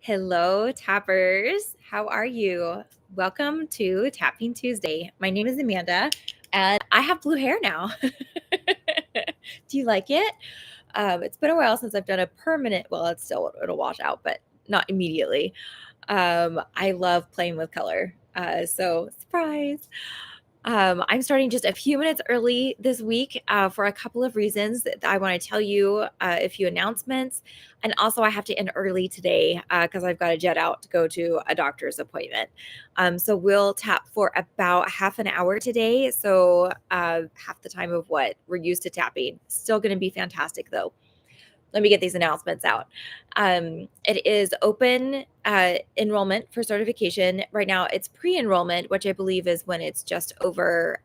Hello, tappers. How are you? Welcome to Tapping Tuesday. My name is Amanda, and I have blue hair now. Do you like it? It's been a while since I've done a permanent. Well, it'll wash out, but not immediately. I love playing with color. So surprise. I'm starting just a few minutes early this week for a couple of reasons that I want to tell you a few announcements. And also, I have to end early today because I've got to jet out to go to a doctor's appointment. So we'll tap for about half an hour today. So half the time of what we're used to tapping. Still going to be fantastic, though. Let me get these announcements out. It is open enrollment for certification. Right now, it's pre-enrollment, which I believe is when it's just over,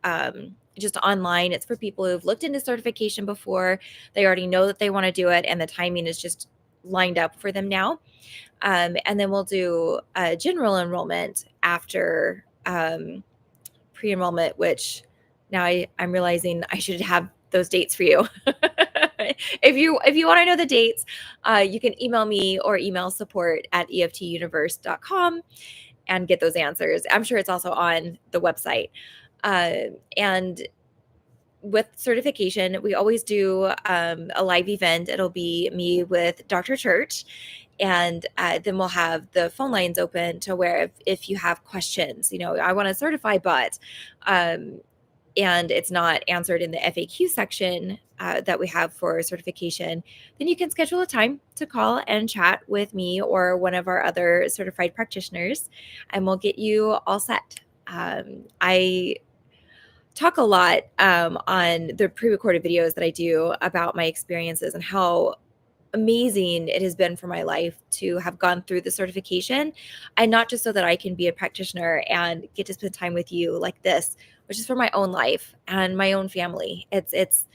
just online. It's for people who've looked into certification before. They already know that they want to do it, and the timing is just lined up for them now. And then we'll do general enrollment after pre-enrollment, which now I'm realizing I should have those dates for you. If you want to know the dates, you can email me or email support@eftuniverse.com and get those answers. I'm sure it's also on the website. And with certification, we always do a live event. It'll be me with Dr. Church, and then we'll have the phone lines open to where if you have questions, I want to certify, but and it's not answered in the FAQ section that we have for certification, then you can schedule a time to call and chat with me or one of our other certified practitioners, and we'll get you all set. I talk a lot on the pre-recorded videos that I do about my experiences and how amazing it has been for my life to have gone through the certification, and not just so that I can be a practitioner and get to spend time with you like this, which is for my own life and my own family. It's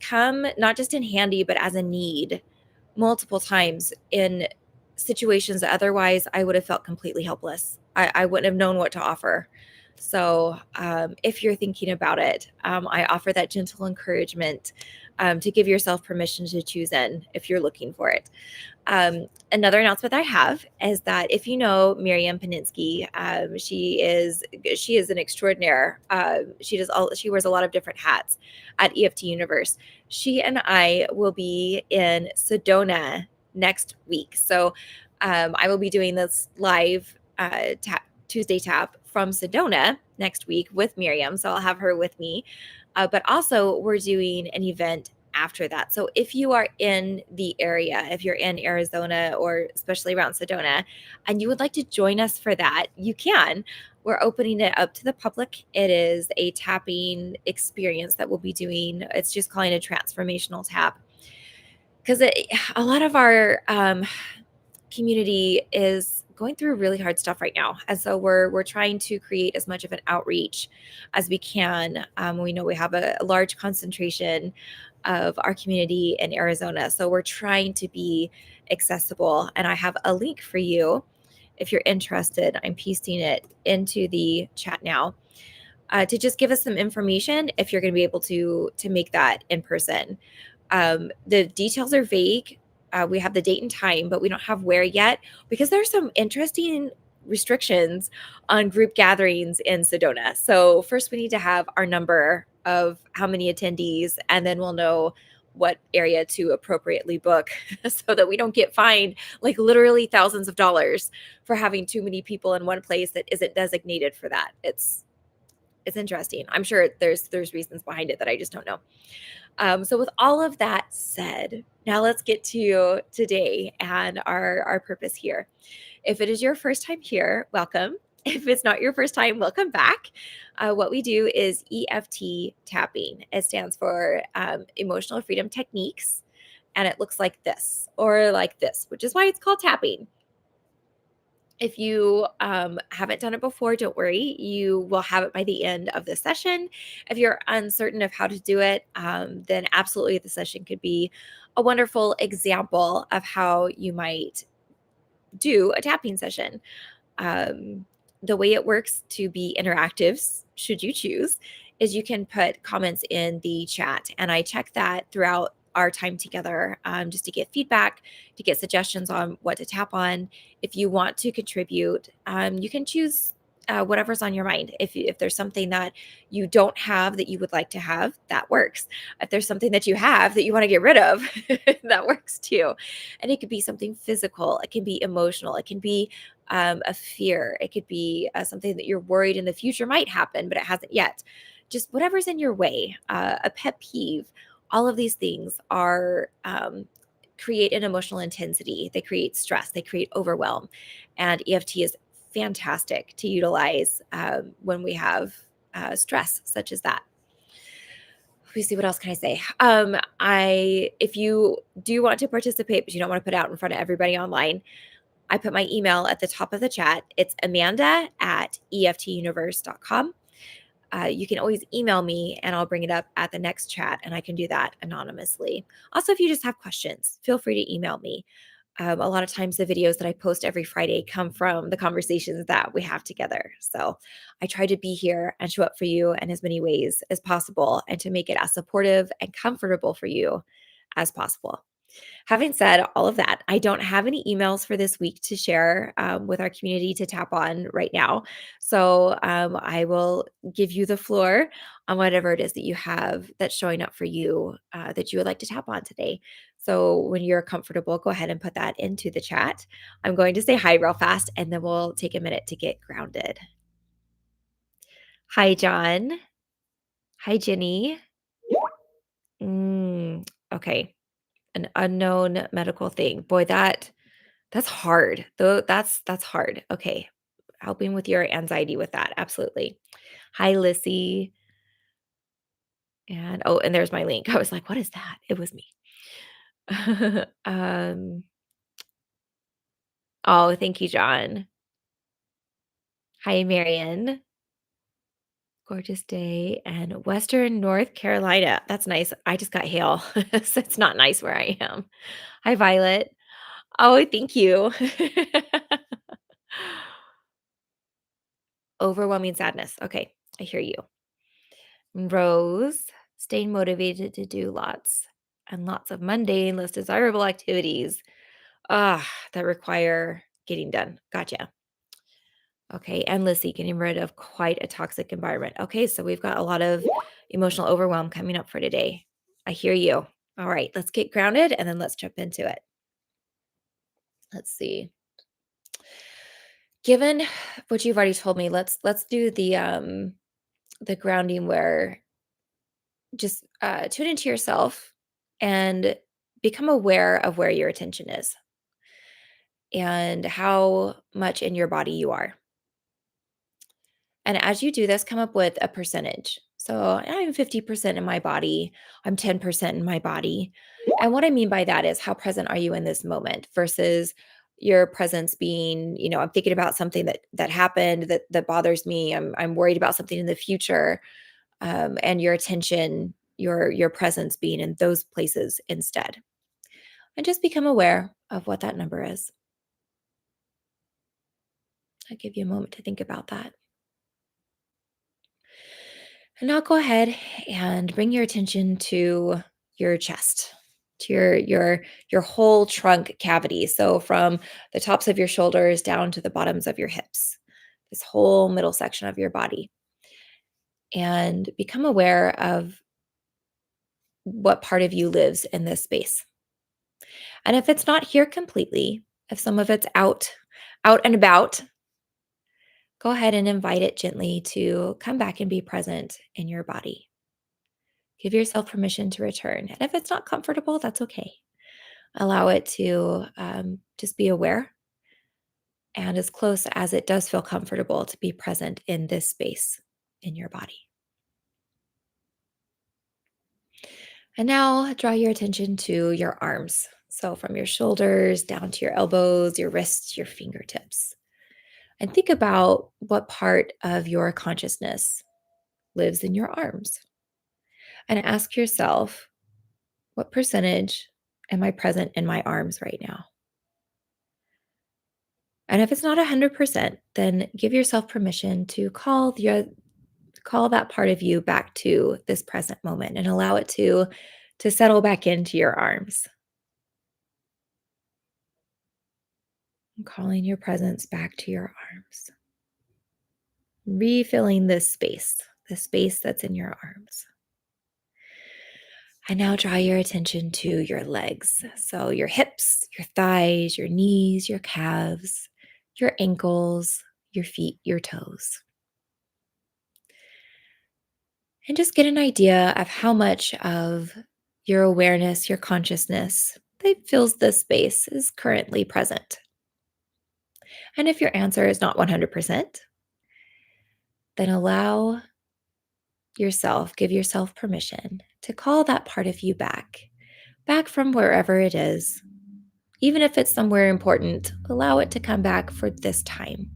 come not just in handy but as a need multiple times in situations that otherwise I would have felt completely helpless. I wouldn't have known what to offer. So if you're thinking about it, I offer that gentle encouragement to give yourself permission to choose in if you're looking for it. Another announcement I have is that if you know Miriam Paninsky, she is an extraordinaire. She wears a lot of different hats at EFT Universe. She and I will be in Sedona next week. So I will be doing this live Tuesday tap from Sedona next week with Miriam. So I'll have her with me. But also, we're doing an event after that. So if you are in the area, if you're in Arizona or especially around Sedona, and you would like to join us for that, you can. We're opening it up to the public. It is a tapping experience that we'll be doing. It's just calling a transformational tap, because a lot of our community is going through really hard stuff right now, and so we're trying to create as much of an outreach as we can. We know we have a large concentration of our community in Arizona, so we're trying to be accessible. And I have a link for you if you're interested. I'm pasting it into the chat now to just give us some information if you're going to be able to make that in person. The details are vague. We have the date and time, but we don't have where yet, because there's some interesting restrictions on group gatherings in Sedona. So first we need to have our number of how many attendees, and then we'll know what area to appropriately book so that we don't get fined like literally thousands of dollars for having too many people in one place that isn't designated for that. It's interesting. I'm sure there's reasons behind it that I just don't know. So with all of that said, now let's get to today and our purpose here. If it is your first time here, welcome. If it's not your first time, welcome back. What we do is EFT tapping. It stands for Emotional Freedom Techniques, and it looks like this or like this, which is why it's called tapping. If you haven't done it before, don't worry. You will have it by the end of the session. If you're uncertain of how to do it, then absolutely the session could be a wonderful example of how you might do a tapping session. The way it works to be interactive, should you choose, is you can put comments in the chat, and I check that throughout our time together, just to get feedback, to get suggestions on what to tap on. If you want to contribute, you can choose whatever's on your mind. If there's something that you don't have that you would like to have, that works. If there's something that you have that you want to get rid of, that works too. And it could be something physical, it can be emotional, it can be a fear, it could be something that you're worried in the future might happen, but it hasn't yet. Just whatever's in your way, a pet peeve. All of these things are create an emotional intensity. They create stress. They create overwhelm, and EFT is fantastic to utilize when we have stress such as that. Let me see, what else can I say? I if you do want to participate, but you don't want to put out in front of everybody online, I put my email at the top of the chat. It's amanda@eftuniverse.com. You can always email me and I'll bring it up at the next chat, and I can do that anonymously. Also, if you just have questions, feel free to email me. A lot of times, the videos that I post every Friday come from the conversations that we have together. So I try to be here and show up for you in as many ways as possible and to make it as supportive and comfortable for you as possible. Having said all of that, I don't have any emails for this week to share with our community to tap on right now. So I will give you the floor on whatever it is that you have that's showing up for you that you would like to tap on today. So when you're comfortable, go ahead and put that into the chat. I'm going to say hi real fast and then we'll take a minute to get grounded. Hi, John. Hi, Jenny. Okay. An unknown medical thing. Boy, that's hard. Though that's hard. Okay. Helping with your anxiety with that. Absolutely. Hi, Lissy. And oh, and there's my link. I was like, what is that? It was me. um, oh, thank you, John. Hi, Marion. Gorgeous day and Western North Carolina. That's nice. I just got hail. So it's not nice where I am. Hi, Violet. Oh, thank you. Overwhelming sadness. Okay, I hear you. Rose, staying motivated to do lots and lots of mundane, less desirable activities that require getting done. Gotcha. Okay. And Lissy, getting rid of quite a toxic environment. Okay. So we've got a lot of emotional overwhelm coming up for today. I hear you. All right. Let's get grounded and then let's jump into it. Let's see. Given what you've already told me, let's do the grounding where just tune into yourself and become aware of where your attention is and how much in your body you are. And as you do this, come up with a percentage. So I'm 50% in my body, I'm 10% in my body. And what I mean by that is how present are you in this moment versus your presence being, I'm thinking about something that happened that bothers me. I'm worried about something in the future, and your attention, your presence being in those places instead. And just become aware of what that number is. I'll give you a moment to think about that. And now go ahead and bring your attention to your chest, to your whole trunk cavity. So from the tops of your shoulders down to the bottoms of your hips, this whole middle section of your body. And become aware of what part of you lives in this space. And if it's not here completely, if some of it's out and about, go ahead and invite it gently to come back and be present in your body. Give yourself permission to return. And if it's not comfortable, that's okay. Allow it to just be aware and as close as it does feel comfortable to be present in this space in your body. And now draw your attention to your arms. So from your shoulders down to your elbows, your wrists, your fingertips. And think about what part of your consciousness lives in your arms. And ask yourself, what percentage am I present in my arms right now? And if it's not 100%, then give yourself permission to call that part of you back to this present moment and allow it to to settle back into your arms. And calling your presence back to your arms. Refilling the space that's in your arms. And now draw your attention to your legs. So your hips, your thighs, your knees, your calves, your ankles, your feet, your toes. And just get an idea of how much of your awareness, your consciousness that fills this space is currently present. And if your answer is not 100%, then give yourself permission to call that part of you back from wherever it is. Even if it's somewhere important, allow it to come back for this time.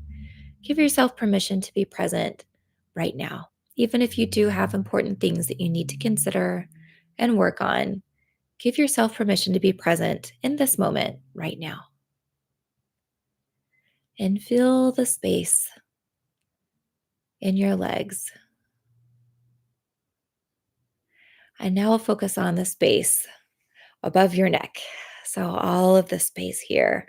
Give yourself permission to be present right now. Even if you do have important things that you need to consider and work on, give yourself permission to be present in this moment right now. And feel the space in your legs. And now focus on the space above your neck. So, all of the space here,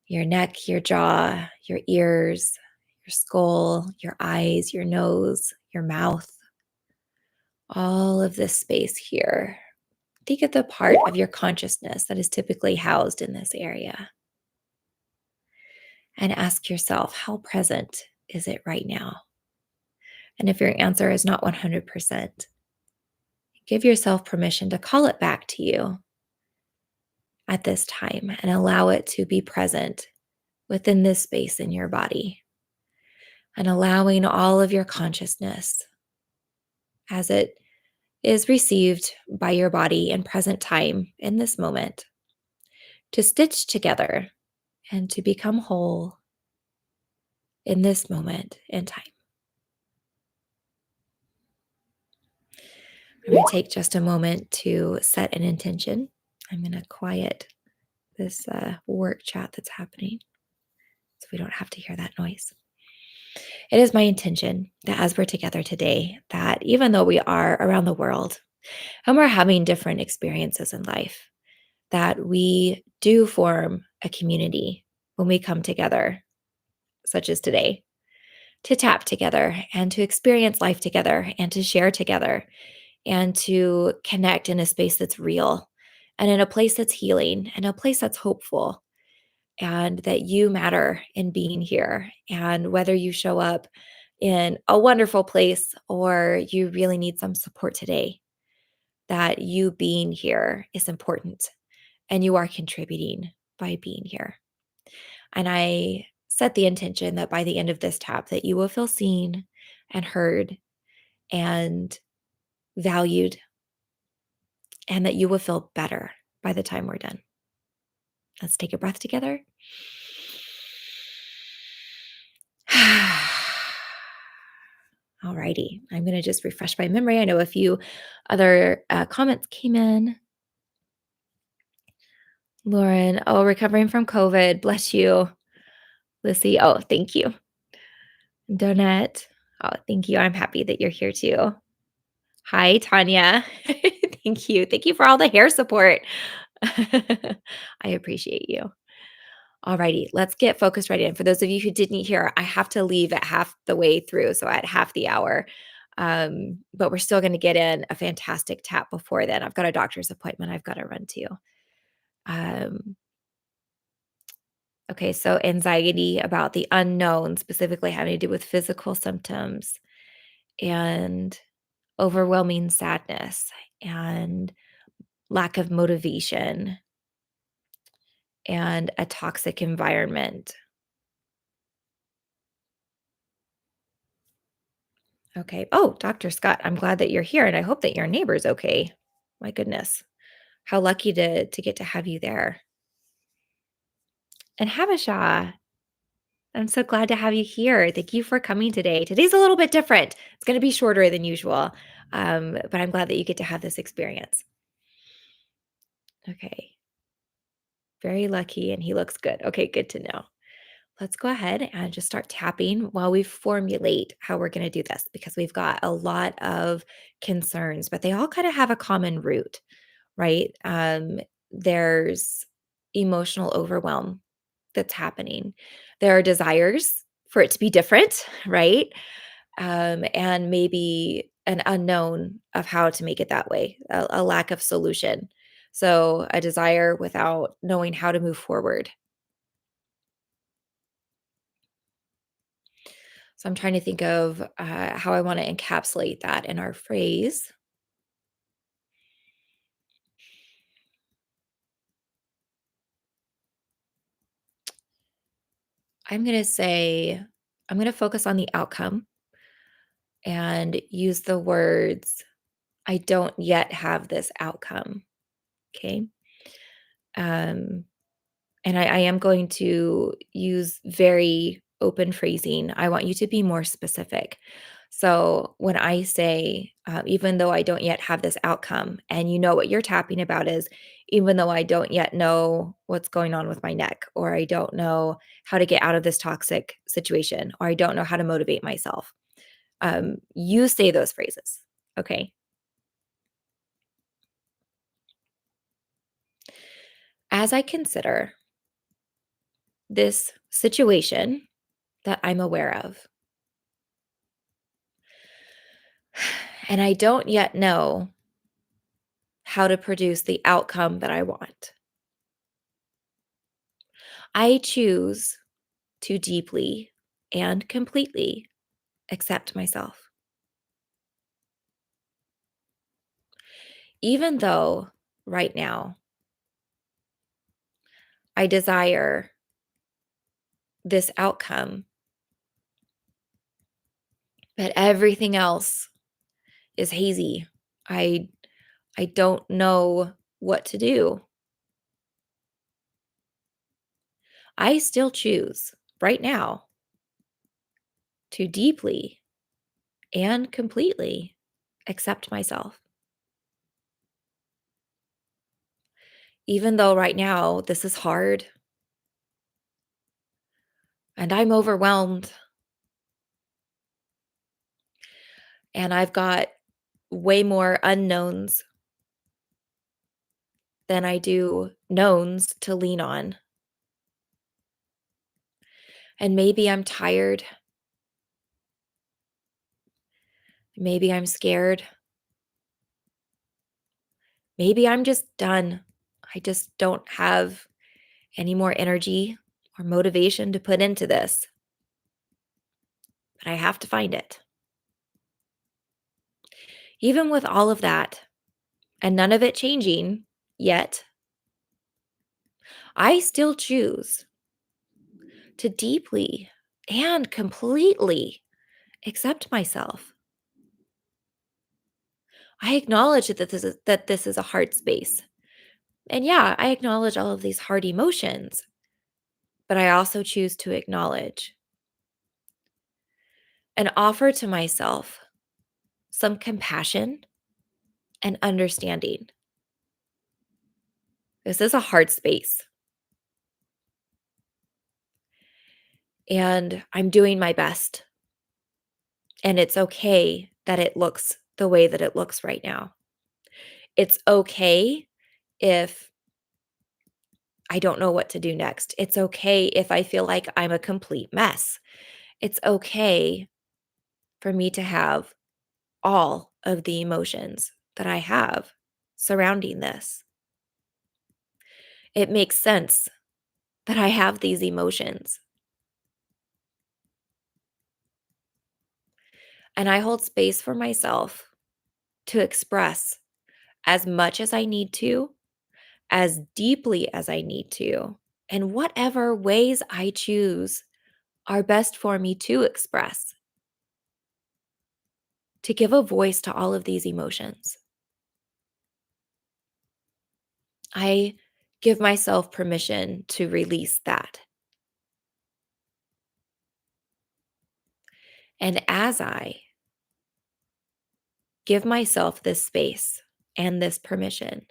your neck, your jaw, your ears, your skull, your eyes, your nose, your mouth, all of this space here. Think of the part of your consciousness that is typically housed in this area. And ask yourself, how present is it right now? And if your answer is not 100%, give yourself permission to call it back to you at this time and allow it to be present within this space in your body. And allowing all of your consciousness as it is received by your body in present time in this moment to stitch together and to become whole in this moment in time. I'm going to take just a moment to set an intention. I'm going to quiet this work chat that's happening so we don't have to hear that noise. It is my intention that as we're together today, that even though we are around the world and we're having different experiences in life, that we do form a community when we come together, such as today, to tap together and to experience life together and to share together and to connect in a space that's real and in a place that's healing and a place that's hopeful, and that you matter in being here. And whether you show up in a wonderful place or you really need some support today, that you being here is important and you are contributing by being here. And I set the intention that by the end of this tap that you will feel seen and heard and valued, and that you will feel better by the time we're done. Let's take a breath together. Alrighty, I'm going to just refresh my memory. I know a few other comments came in. Lauren, oh, recovering from COVID. Bless you. Lissy, oh, thank you. Donette, oh, thank you. I'm happy that you're here too. Hi, Tanya. Thank you. Thank you for all the hair support. I appreciate you. Alrighty, let's get focused right in. For those of you who didn't hear, I have to leave at half the way through, so at half the hour. But we're still going to get in a fantastic tap before then. I've got a doctor's appointment I've got to run to. Um, okay, so anxiety about the unknown, specifically having to do with physical symptoms and overwhelming sadness and lack of motivation and a toxic environment. Okay. Oh, Dr. Scott, I'm glad that you're here and I hope that your neighbor's okay. My goodness. How lucky to get to have you there. And Habisha, I'm so glad to have you here. Thank you for coming today. Today's a little bit different. It's going to be shorter than usual. But I'm glad that you get to have this experience. Okay. Very lucky and he looks good. Okay, good to know. Let's go ahead and just start tapping while we formulate how we're going to do this because we've got a lot of concerns, but they all kind of have a common root, right? There's emotional overwhelm that's happening. There are desires for it to be different, right? And maybe an unknown of how to make it that way, a lack of solution. So, a desire without knowing how to move forward. So, I'm trying to think of how I want to encapsulate that in our phrase. I'm going to say, I'm going to focus on the outcome and use the words, I don't yet have this outcome. Okay. Um, And I am going to use very open phrasing. I want you to be more specific. So when I say, even though I don't yet have this outcome, and you know what you're tapping about is, even though I don't yet know what's going on with my neck, or I don't know how to get out of this toxic situation, or I don't know how to motivate myself. You say those phrases. Okay. As I consider this situation that I'm aware of, and I don't yet know how to produce the outcome that I want. I choose to deeply and completely accept myself. Even though right now I desire this outcome, but everything else is hazy. I I don't know what to do. I still choose right now to deeply and completely accept myself. Even though right now this is hard and I'm overwhelmed and I've got way more unknowns than I do knowns to lean on. And maybe I'm tired. Maybe I'm scared. Maybe I'm just done. I just don't have any more energy or motivation to put into this, but I have to find it. Even with all of that and none of it changing yet, I still choose to deeply and completely accept myself. I acknowledge that this is a hard space. And yeah, I acknowledge all of these hard emotions, but I also choose to acknowledge and offer to myself some compassion and understanding. This is a hard space, and I'm doing my best. And it's okay that it looks the way that it looks right now. It's okay if I don't know what to do next. It's okay if I feel like I'm a complete mess. It's okay for me to have all of the emotions that I have surrounding this. It makes sense that I have these emotions. And I hold space for myself to express as much as I need to, as deeply as I need to, in whatever ways I choose are best for me to express, to give a voice to all of these emotions. I give myself permission to release that. And as I give myself this space and this permission,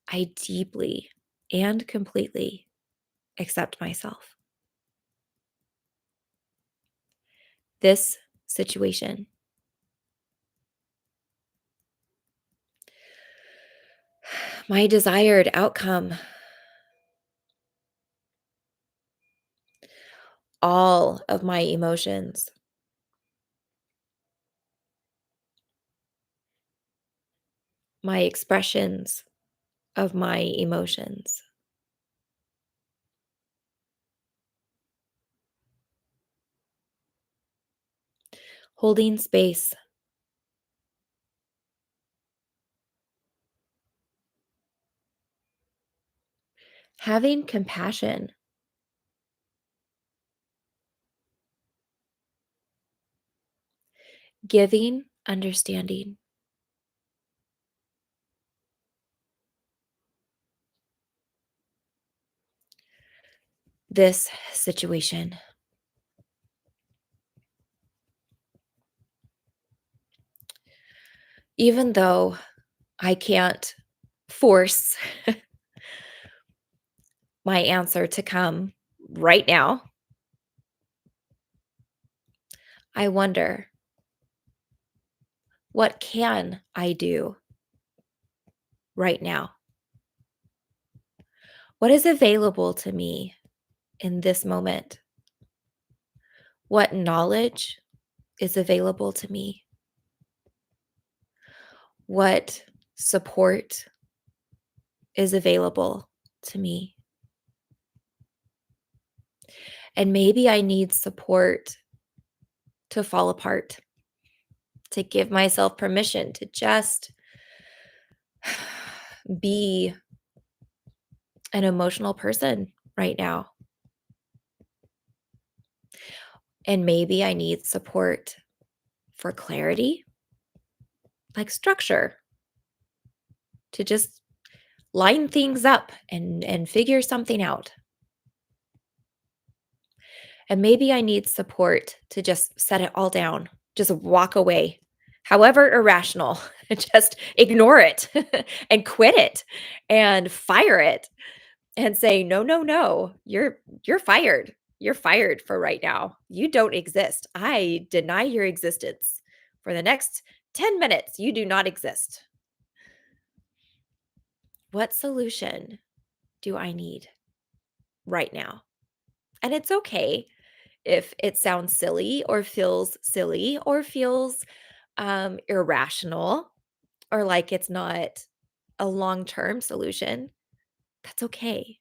I deeply and completely accept myself. this situation, my desired outcome, all of my emotions, my expressions of my emotions, holding space, having compassion, giving understanding, this situation. Even though I can't force my answer to come right now, I wonder, what can I do right now? What is available to me in this moment? What knowledge is available to me? What support is available to me? And maybe I need support to fall apart, to give myself permission to just be an emotional person right now. And maybe I need support for clarity, like structure, to just line things up and figure something out. And maybe I need support to just set it all down, just walk away, however irrational, just ignore it and quit it and fire it and say, no, no, no, you're fired. You're fired for right now. You don't exist. I deny your existence. For the next 10 minutes, you do not exist. What solution do I need right now? And it's okay if it sounds silly or feels silly or feels irrational or like it's not a long term solution. That's okay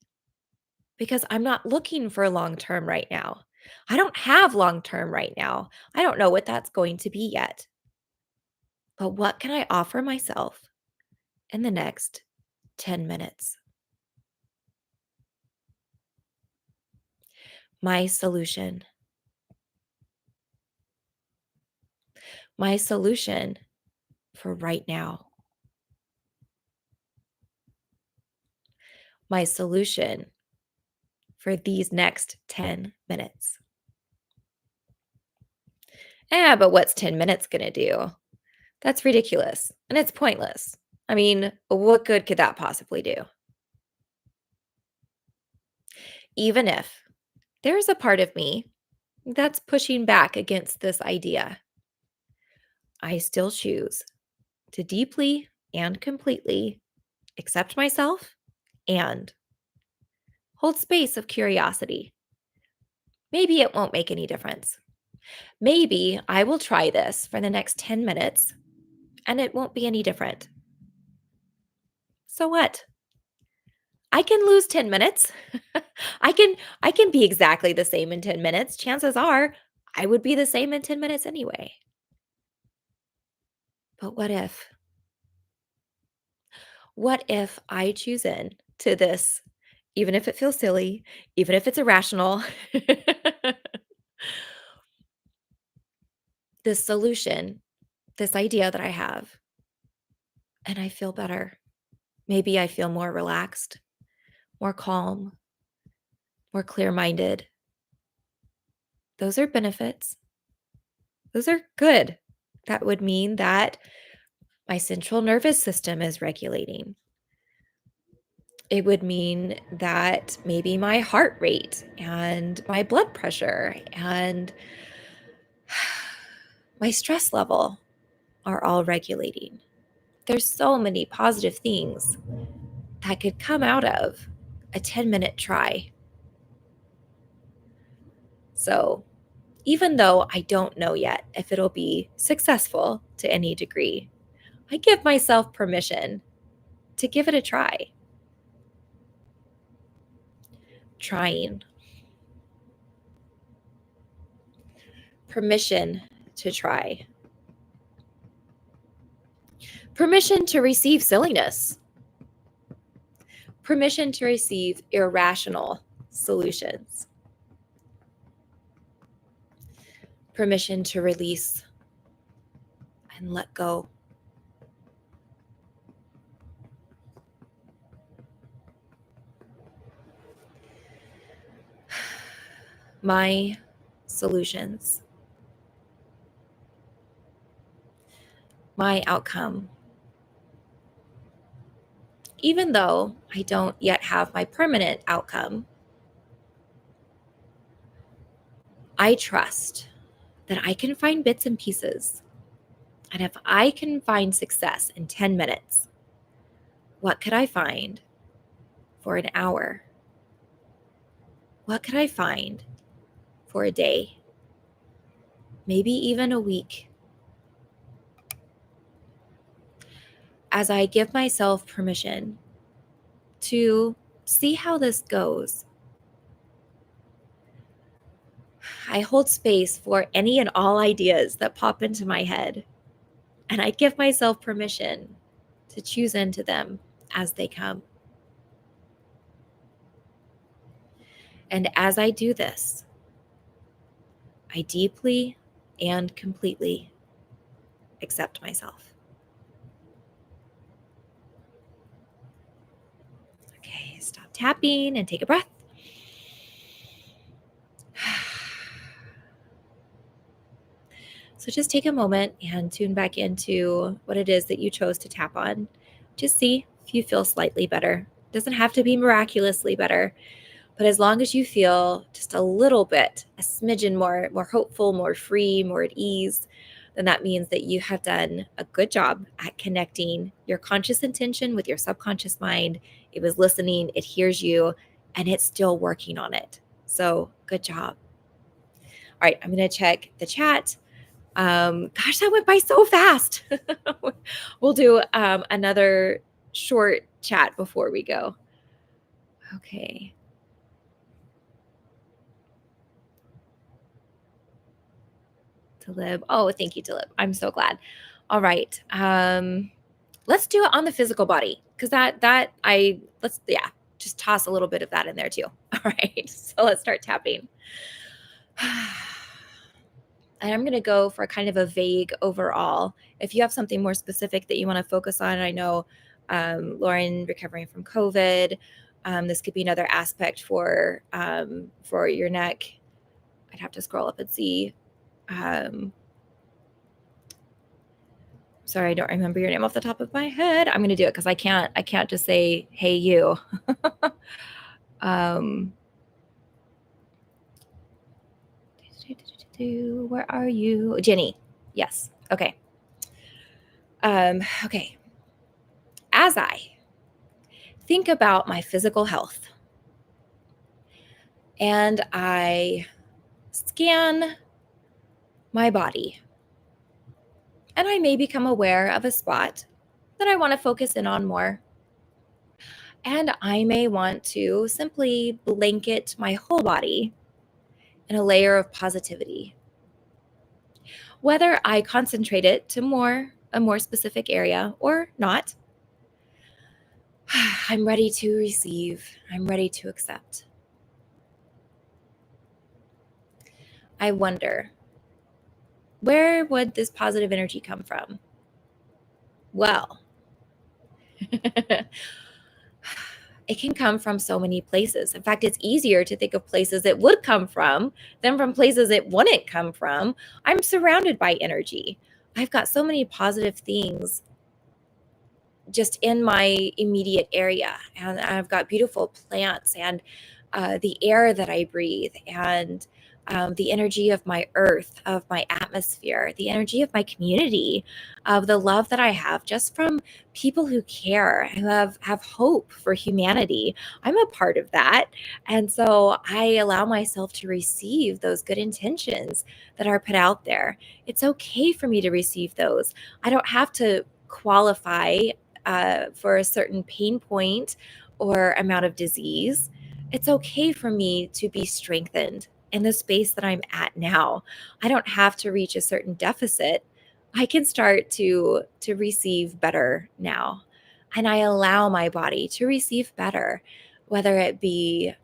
because I'm not looking for long term right now. I don't have long term right now. I don't know what that's going to be yet. But what can I offer myself in the next 10 minutes? My solution. My solution for right now. My solution for these next 10 minutes. But what's 10 minutes going to do? That's ridiculous and it's pointless. I mean, what good could that possibly do? Even if there's a part of me that's pushing back against this idea, I still choose to deeply and completely accept myself and hold space of curiosity. Maybe it won't make any difference. Maybe I will try this for the next 10 minutes and it won't be any different. So what? I can lose 10 minutes. I can I can be exactly the same in 10 minutes. Chances are I would be the same in 10 minutes anyway. But what if? What if I choose in to this, even if it feels silly, even if it's irrational, this solution, this idea that I have, and I feel better. Maybe I feel more relaxed, more calm, more clear minded. Those are benefits. Those are good. That would mean that my central nervous system is regulating. It would mean that maybe my heart rate and my blood pressure and my stress level are all regulating. There's so many positive things that could come out of a 10-minute try. So, even though I don't know yet if it'll be successful to any degree, I give myself permission to give it a try. Trying. Permission to try. Permission to receive silliness. Permission to receive irrational solutions. Permission to release and let go. My solutions. My outcome. Even though I don't yet have my permanent outcome, I trust that I can find bits and pieces. And if I can find success in 10 minutes, what could I find for an hour? What could I find for a day? Maybe even a week. As I give myself permission to see how this goes, I hold space for any and all ideas that pop into my head, and I give myself permission to choose into them as they come. And as I do this, I deeply and completely accept myself. Okay, stop tapping and take a breath. So just take a moment and tune back into what it is that you chose to tap on. Just see if you feel slightly better. It doesn't have to be miraculously better, but as long as you feel just a little bit, a smidgen more hopeful, more free, more at ease, then that means that you have done a good job at connecting your conscious intention with your subconscious mind. It was listening, it hears you, and it's still working on it. So good job. All right, I'm going to check the chat. Gosh, that went by so fast. We'll do another short chat before we go. Okay. Talib. Oh, thank you, Talib. I'm so glad. All right. Let's do it on the physical body because let's just toss a little bit of that in there too. All right. So let's start tapping. And I'm going to go for kind of a vague overall. If you have something more specific that you want to focus on, I know Lauren recovering from COVID. This could be another aspect for your neck. I'd have to scroll up and see. Sorry, I don't remember your name off the top of my head. I'm going to do it because I can't just say, hey, you. Where are you? Jenny. Yes. Okay. Okay. As I think about my physical health and I scan my body and I may become aware of a spot that I want to focus in on more. And I may want to simply blanket my whole body in a layer of positivity. Whether I concentrate it to a more specific area or not, I'm ready to receive. I'm ready to accept. I wonder, where would this positive energy come from? Well, it can come from so many places. In fact, it's easier to think of places it would come from than from places it wouldn't come from. I'm surrounded by energy. I've got so many positive things just in my immediate area. And I've got beautiful plants and the air that I breathe and the energy of my earth, of my atmosphere, the energy of my community, of the love that I have just from people who care, who have hope for humanity. I'm a part of that. And so I allow myself to receive those good intentions that are put out there. It's okay for me to receive those. I don't have to qualify for a certain pain point or amount of disease. It's okay for me to be strengthened in the space that I'm at now. I don't have to reach a certain deficit. I can start to receive better now. And I allow my body to receive better, whether it be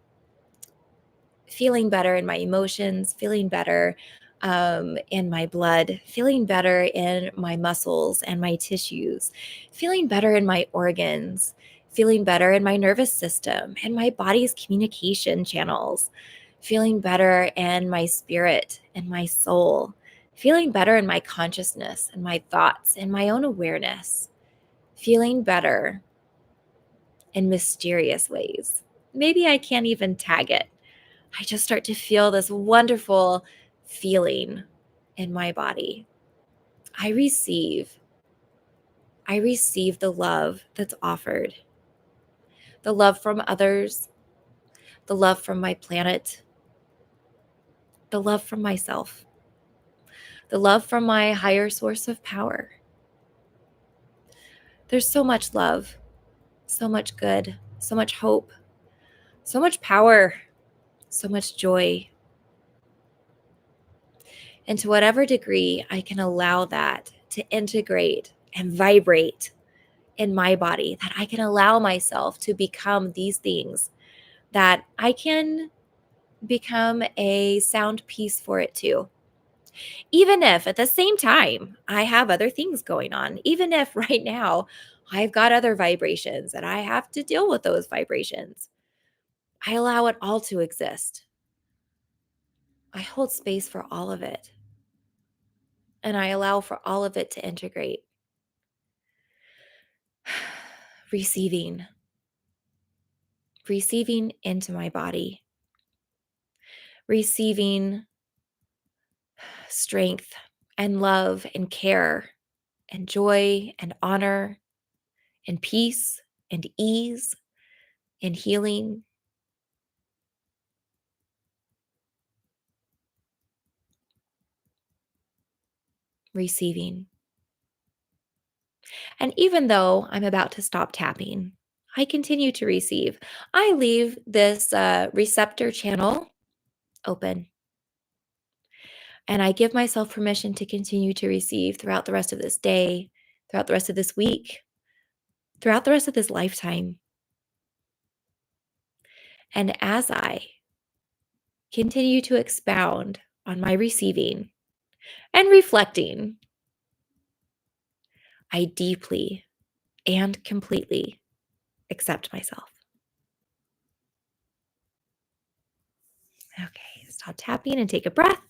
feeling better in my emotions, feeling better in my blood, feeling better in my muscles and my tissues, feeling better in my organs, feeling better in my nervous system and my body's communication channels, feeling better in my spirit and my soul, feeling better in my consciousness and my thoughts and my own awareness, feeling better in mysterious ways. Maybe I can't even tag it. I just start to feel this wonderful feeling in my body. I receive. I receive the love that's offered, the love from others, the love from my planet, the love from myself, the love from my higher source of power. There's so much love, so much good, so much hope, so much power, so much joy. And to whatever degree I can allow that to integrate and vibrate in my body, that I can allow myself to become these things, that I can become a sound piece for it too. Even if at the same time I have other things going on, even if right now I've got other vibrations and I have to deal with those vibrations, I allow it all to exist. I hold space for all of it and I allow for all of it to integrate. Receiving, receiving into my body, receiving strength and love and care and joy and honor and peace and ease and healing. Receiving. And even though I'm about to stop tapping, I continue to receive. I leave this receptor channel open and I give myself permission to continue to receive throughout the rest of this day, throughout the rest of this week, throughout the rest of this lifetime. And as I continue to expound on my receiving and reflecting, I deeply and completely accept myself. Okay, stop tapping and take a breath.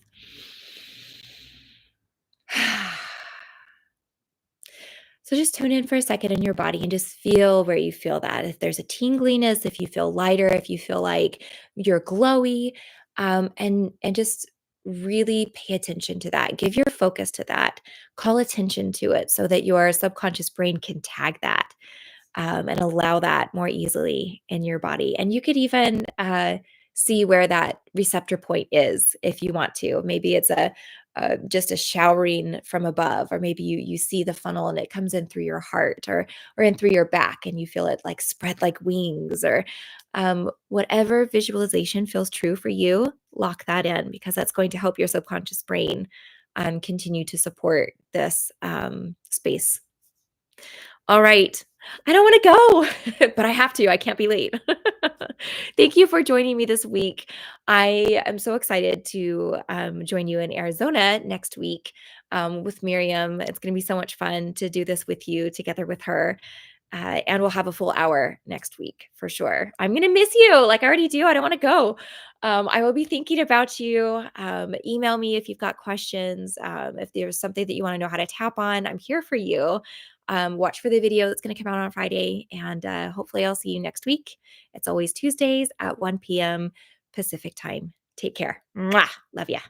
So just tune in for a second in your body and just feel where you feel that. If there's a tingliness, if you feel lighter, if you feel like you're glowy, and just really pay attention to that. Give your focus to that. Call attention to it so that your subconscious brain can tag that and allow that more easily in your body. And you could even see where that receptor point is if you want to. Maybe it's just a showering from above, or maybe you see the funnel and it comes in through your heart or in through your back, and you feel it like spread like wings, or whatever visualization feels true for you. Lock that in because that's going to help your subconscious brain continue to support this space. All right. I don't want to go, but I have to. I can't be late. Thank you for joining me this week. I am so excited to join you in Arizona next week with Miriam. It's going to be so much fun to do this with you together with her. And we'll have a full hour next week for sure. I'm going to miss you like I already do. I don't want to go. I will be thinking about you. Email me if you've got questions. If there's something that you want to know how to tap on, I'm here for you. Watch for the video that's going to come out on Friday. And hopefully I'll see you next week. It's always Tuesdays at 1 p.m. Pacific time. Take care. Mwah. Love ya.